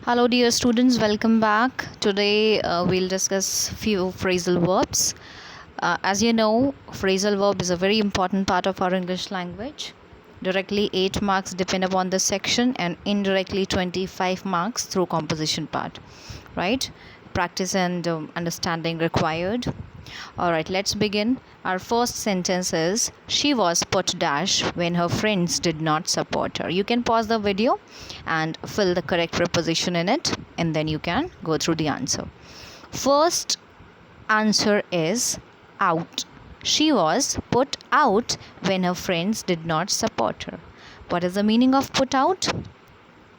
Hello dear students, welcome back. Today we'll discuss few phrasal verbs. As you know, phrasal verb is a very important part of our English language. Directly 8 marks depend upon the section and indirectly 25 marks through composition part. Right? Practice and understanding required. Alright, let's begin. Our first sentence is she was put dash when her friends did not support her. You can pause the video and fill the correct preposition in it, and then you can go through the answer. First answer is out. She was put out when her friends did not support her. What is the meaning of put out?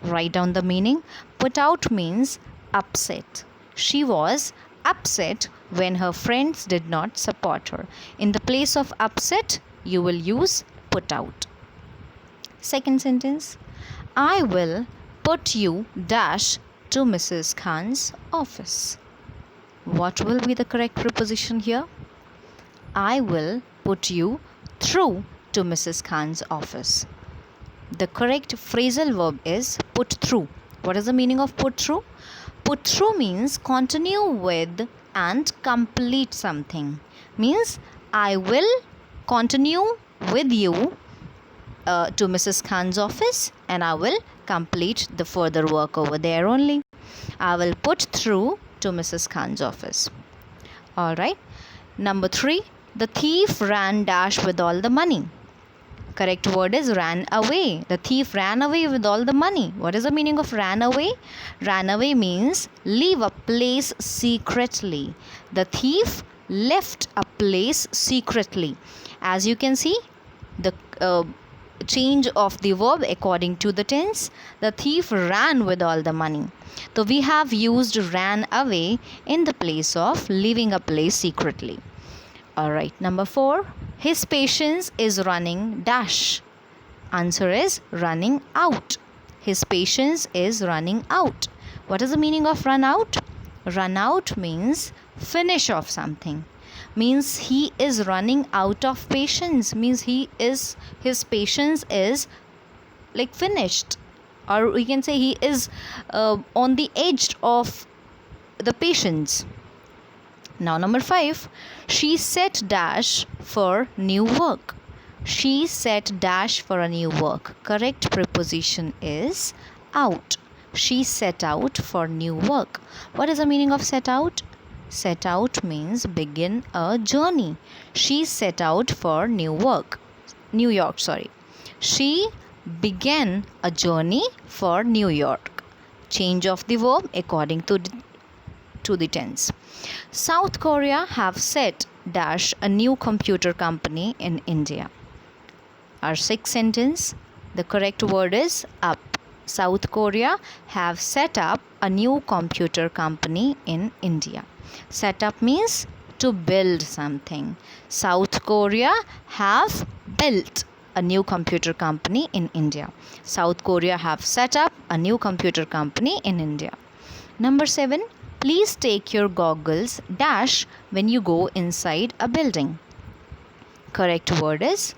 Write down the meaning. Put out means upset. She was upset when her friends did not support her. In the place of upset, you will use put out. Second sentence, I will put you dash to Mrs. Khan's office. What will be the correct preposition here? I will put you through to Mrs. Khan's office. The correct phrasal verb is put through. What is the meaning of put through? Put through means continue with and complete something. Means I will continue with you to Mrs. Khan's office and I will complete the further work over there only. I will put through to Mrs. Khan's office. Alright. Number 3. The thief ran dash with all the money. Correct word is ran away. The thief ran away with all the money. What is the meaning of ran away? Ran away means leave a place secretly. The thief left a place secretly. As you can see, the change of the verb according to the tense. The thief ran with all the money. So we have used ran away in the place of leaving a place secretly. Alright, number 4. His patience is running dash. Answer is running out. His patience is running out. What is the meaning of run out? Run out means finish off something. Means he is running out of patience. Means his patience is like finished. Or we can say he is on the edge of the patience. Now number 5, she set dash for new work. She set dash for a new work. Correct preposition is out. She set out for new work. What is the meaning of set out? Set out means begin a journey. She set out for New York. She began a journey for New York. Change of the verb according to the tense. South Korea have set dash a new computer company in India. Our sixth sentence, the correct word is up. South Korea have set up a new computer company in India. Set up means to build something. South Korea have built a new computer company in India. South Korea have set up a new computer company in India. Number 7. Please take your goggles dash when you go inside a building. Correct word is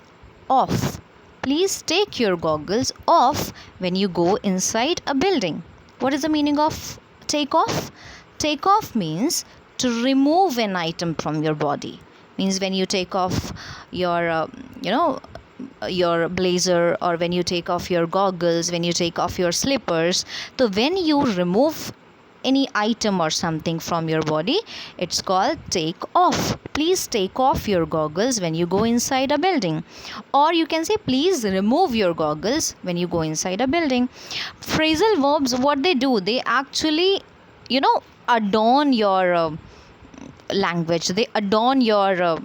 off. Please take your goggles off when you go inside a building. What is the meaning of take off? Take off means to remove an item from your body. Means when you take off your your blazer, or when you take off your goggles, when you take off your slippers. So when you remove any item or something from your body, it's called take off. Please take off your goggles when you go inside a building. Or you can say please remove your goggles when you go inside a building. Phrasal verbs, what they do, they actually adorn your language. They adorn your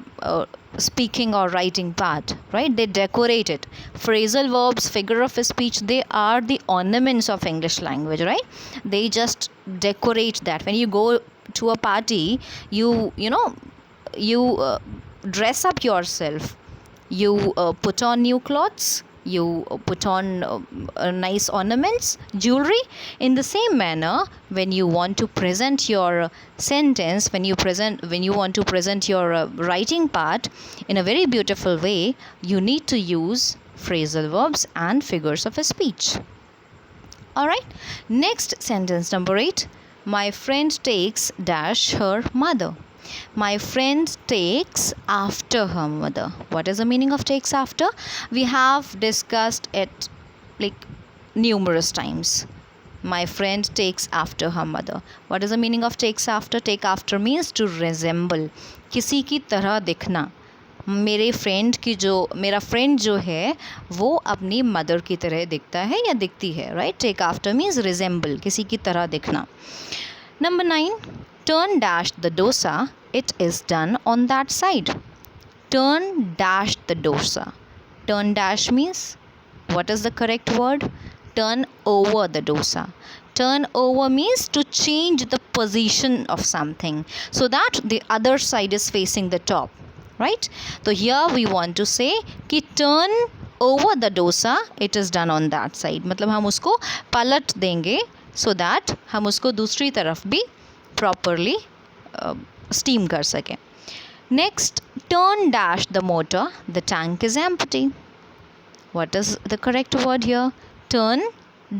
speaking or writing part, right? They decorate it. Phrasal verbs, figure of speech, they are the ornaments of English language, right? They just decorate that. When you go to a party, you dress up yourself. You put on new clothes. You put on nice ornaments, jewelry. In the same manner, when you want to present your sentence, when you want to present your writing part in a very beautiful way, you need to use phrasal verbs and figures of speech. Alright, next sentence number 8. My friend takes dash her mother. My friend takes after her mother. What is the meaning of takes after? We have discussed it like numerous times. My friend takes after her mother. What is the meaning of takes after? Take after means to resemble, किसी की तरह दिखना. मेरे friend की जो मेरा friend जो है वो अपनी मदर की तरह दिखता है या दिखती है, right. Take after means resemble, किसी की तरह दिखना. Number 9. Turn dash the dosa, it is done on that side. Turn dash the dosa. Turn dash means what is the correct word? Turn over the dosa. Turn over means to change the position of something so that the other side is facing the top, right? So here we want to say कि turn over the dosa, it is done on that side. मतलब हम उसको पलट देंगे so that हम उसको दूसरी तरफ भी properly steam कर सकें. Next, turn dash the motor, the tank is empty. What is the correct word here? Turn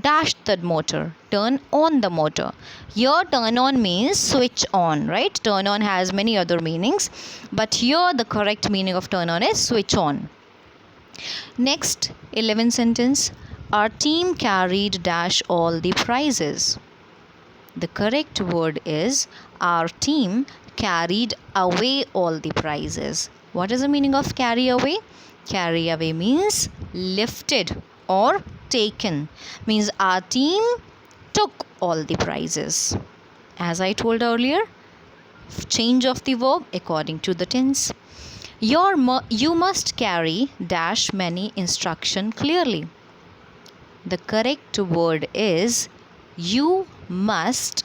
dash the motor. Turn on the motor. Here turn on means switch on, right? Turn on has many other meanings, but here the correct meaning of turn on is switch on. Next, 11th sentence. Our team carried dash all the prizes. The correct word is our team carried away all the prizes. What is the meaning of carry away? Carry away means lifted or taken. Means our team took all the prizes. As I told earlier, change of the verb according to the tense. You must carry dash many instruction clearly. The correct word is you must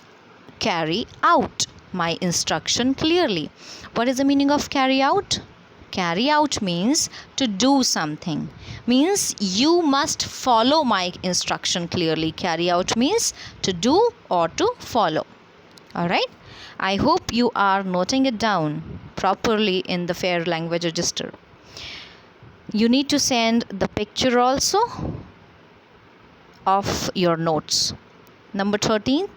carry out my instruction clearly. What is the meaning of carry out? Carry out means to do something. Means you must follow my instruction clearly. Carry out means to do or to follow. Alright? I hope you are noting it down properly in the Fair Language Register. You need to send the picture also of your notes. Number 13.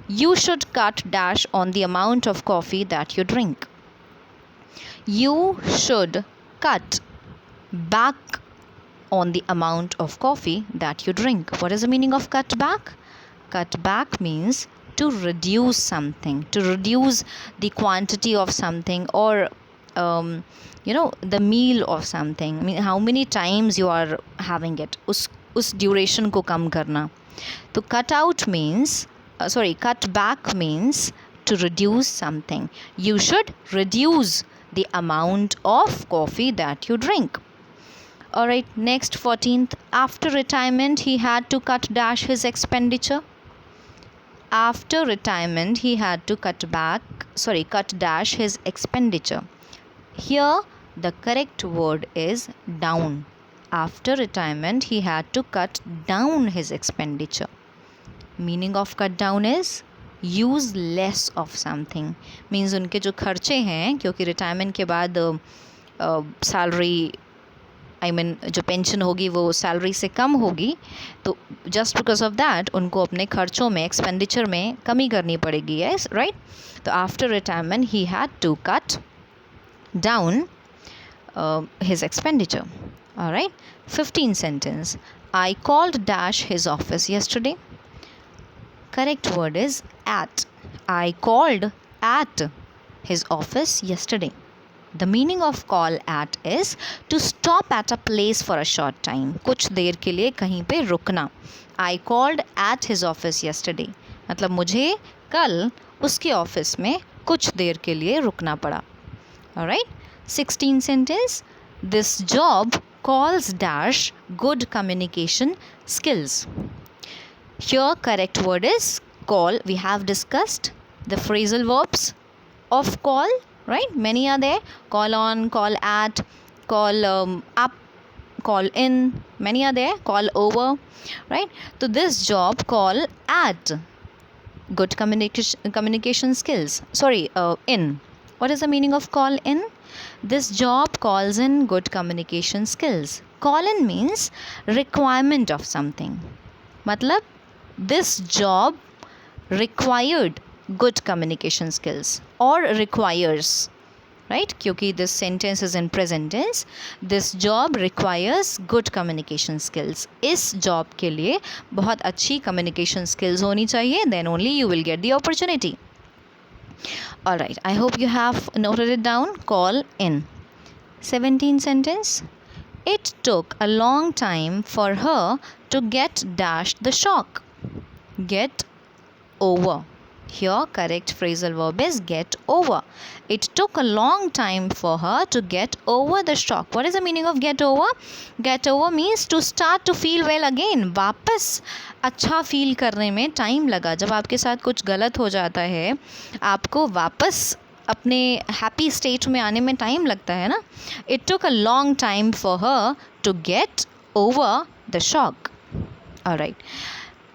You should cut dash on the amount of coffee that you drink. You should cut back on the amount of coffee that you drink. What is the meaning of cut back? Cut back means to reduce something, to reduce the quantity of something or the meal of something. I mean, how many times you are having it. उस duration को कम करना. तो cut out means cut back means to reduce something. You should reduce the amount of coffee that you drink. Alright, next 14th. After retirement, he had to cut dash his expenditure. After retirement, he had to cut dash his expenditure. Here, the correct word is down. After retirement, he had to cut down his expenditure. Meaning of cut down is use less of something. Means उनके जो खर्चे हैं, क्योंकि retirement के बाद salary जो pension होगी वो सैलरी से कम होगी, तो जस्ट बिकॉज ऑफ दैट उनको अपने खर्चों में, एक्सपेंडिचर में कमी करनी पड़ेगी. Yes, right. तो आफ्टर रिटायरमेंट ही had to cut down his expenditure. Alright. 15th sentence. I called dash his office yesterday. Correct word is at. I called at his office yesterday. The meaning of call at is to stop at a place for a short time. कुछ देर के लिए कहीं पे रुकना. I called at his office yesterday. मतलब मुझे कल उसके ऑफिस में कुछ देर के लिए रुकना पड़ा. Alright. 16th sentence. This job calls dash good communication skills. Here correct word is call. We have discussed the phrasal verbs of call, right? Many are there. Call on, call at, call up, call in. Many are there. Call over, right? So this job call at good communication skills. In. What is the meaning of call in? This job calls in good communication skills. Call in means requirement of something. मतलब this job required good communication skills or requires, right? क्योंकि this sentence is in present tense. This job requires good communication skills. इस job के लिए बहुत अच्छी communication skills होनी चाहिए, then only you will get the opportunity. Alright, I hope you have noted it down. Call in. 17th sentence. It took a long time for her to get dashed the shock. Get over. Here correct phrasal verb is get over. It took a long time for her to get over the shock. What is the meaning of get over? Get over means to start to feel well again. वापस अच्छा feel करने में time लगा. जब आपके साथ कुछ गलत हो जाता है, आपको वापस अपने हैप्पी स्टेट में आने में टाइम लगता है ना. It took a long time for her to get over the shock. Alright.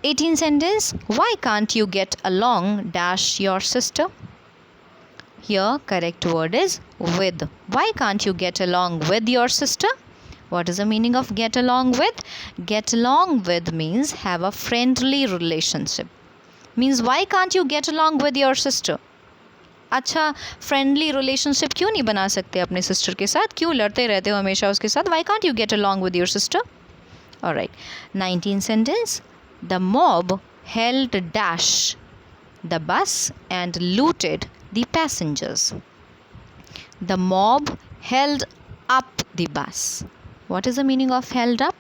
18th sentence. Why can't you get along dash your sister? Here correct word is with. Why can't you get along with your sister? What is the meaning of get along with? Get along with means have a friendly relationship. Means why can't you get along with your sister? अच्छा friendly relationship क्यों नहीं बना सकते अपने sister के साथ? क्यों लड़ते रहते हो हमेशा उसके साथ? Why can't you get along with your sister? Alright. 19th sentence. The mob held dash the bus and looted the passengers. The mob held up the bus. What is the meaning of held up?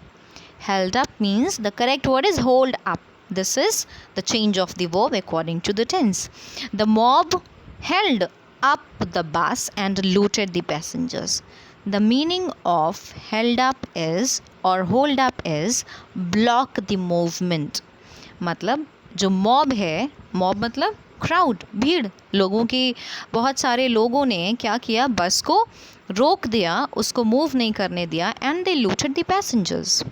Held up means the correct word is hold up. This is the change of the verb according to the tense. The mob held up the bus and looted the passengers. The meaning of held up is or hold up is block the movement. मतलब जो mob है, mob मतलब crowd, भीड़, लोगों की, बहुत सारे लोगों ने क्या किया, बस को रोक दिया, उसको move नहीं करने दिया, and they looted the passengers.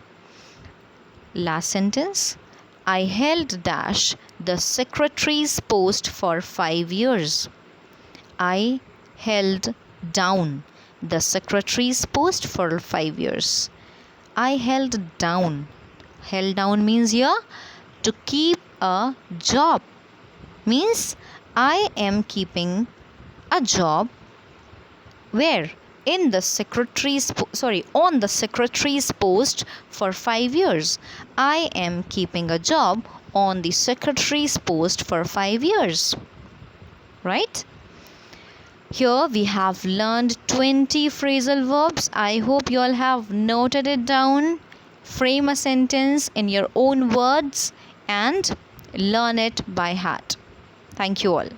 Last sentence. I held dash the secretary's post for 5 years. I held down the secretary's post for 5 years. I held down. Held down means here to keep a job. Means I am keeping a job where on the secretary's post for 5 years. I am keeping a job on the secretary's post for 5 years. Right? Here we have learned 20 phrasal verbs. I hope you all have noted it down. Frame a sentence in your own words and learn it by heart. Thank you all.